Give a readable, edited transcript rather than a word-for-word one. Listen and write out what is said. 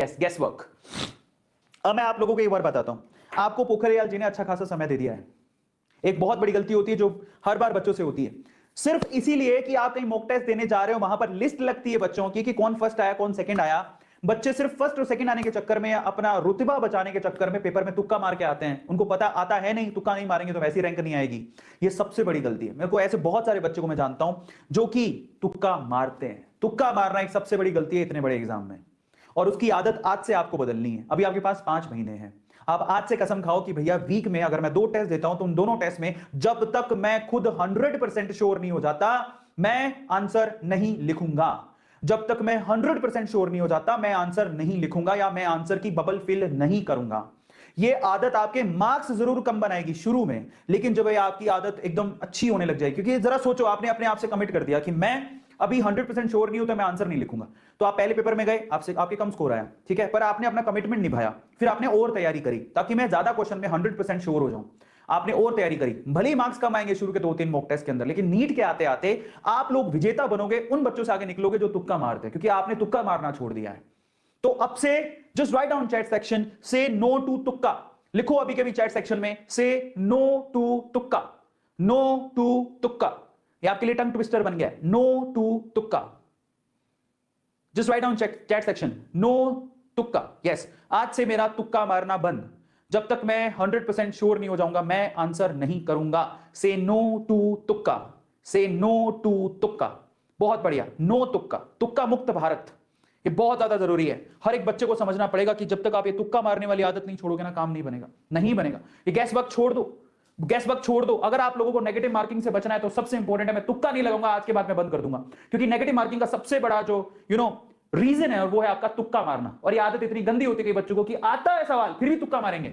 Guess work. अब मैं आप लोगों को एक बार बताता हूं। आपको पोखरियाल जी ने अच्छा खासा समय दे दिया है। एक बहुत बड़ी गलती होती है जो हर बार बच्चों से होती है, सिर्फ इसीलिए कि आप कहीं मॉक टेस्ट देने जा रहे हो, वहां पर लिस्ट लगती है बच्चों की कि कौन फर्स्ट आया कौन सेकंड आया। बच्चे सिर्फ फर्स्ट और सेकंड आने के चक्कर में या अपना रुतबा बचाने के चक्कर में पेपर में तुक्का मार के आते हैं। उनको पता आता है नहीं, तुक्का नहीं मारेंगे तो वैसी रैंक नहीं आएगी। ये सबसे बड़ी गलती है। मेरे को ऐसे बहुत सारे बच्चों को मैं जानता हूं जो कि तुक्का मारते हैं। तुक्का मारना एक सबसे बड़ी गलती है इतने बड़े एग्जाम में, और उसकी आदत आज से आपको बदलनी है। अभी आपके पास 5 महीने हैं। आप आज से कसम खाओ कि भैया वीक में अगर मैं 2 टेस्ट देता हूं तो उन दोनों टेस्ट में जब तक मैं खुद 100% श्योर नहीं हो जाता मैं आंसर नहीं लिखूंगा। जब तक मैं 100% श्योर नहीं हो जाता मैं आंसर नहीं लिखूंगा या मैं आंसर की बबल फिल नहीं करूंगा। ये आदत आपके मार्क्स जरूर कम बनाएगी शुरू में, लेकिन जब ये आपकी आदत एकदम अच्छी होने लग जाएगी, क्योंकि जरा सोचो आपने अपने आप से कमिट कर दिया कि मैं अभी 100% श्योर नहीं हूं तो मैं आंसर नहीं लिखूंगा। तो आप पहले पेपर में गए, आपसे आपके कम स्कोर आया, ठीक है, पर आपने अपना कमिटमेंट निभाया, फिर आपने और तैयारी करी ताकि मैं ज्यादा क्वेश्चन में 100% श्योर हो जाऊं। आपने और तैयारी करी, भले ही मार्क्स कम आएंगे शुरू के 2-3 मॉक टेस्ट के अंदर, लेकिन नीट के आते आते आप लोग विजेता बनोगे, उन बच्चों से आगे निकलोगे जो तुक्का मारते हैं, क्योंकि आपने तुक्का मारना छोड़ दिया है। तो अब से just write down chat section से नो टू तुक्का लिखो। अभी के भी चैट सेक्शन में से नो टू तुक्का, नो टू तुक्का। ये आपके लिए टंग ट्विस्टर बन गया, नो टू तुक्का। Just write down chat section no तुक्का। यस, आज से मेरा तुक्का मारना बंद। जब तक मैं 100% श्योर नहीं हो जाऊंगा मैं आंसर नहीं करूंगा। से नो टू तुक्का, से नो टू तुक्का। बहुत बढ़िया, नो तुक्का, तुक्का मुक्त भारत। ये बहुत ज्यादा जरूरी है। हर एक बच्चे को समझना पड़ेगा कि जब तक आप ये तुक्का मारने वाली आदत नहीं छोड़ोगे ना, काम नहीं बनेगा, नहीं बनेगा। ये गैस वक्त छोड़ दो, गैस वक्त छोड़ दो। अगर आप लोगों को नेगेटिव मार्किंग से बचना है तो सबसे इंपॉर्टेंट है, मैं तुक्का नहीं लगाऊंगा, आज के बाद मैं बंद कर दूंगा। क्योंकि नेगेटिव मार्किंग का सबसे बड़ा जो रीजन है, और वो है आपका तुक्का मारना। और ये आदत इतनी गंदी होती है कि बच्चों को कि आता है सवाल फिर भी तुक्का मारेंगे।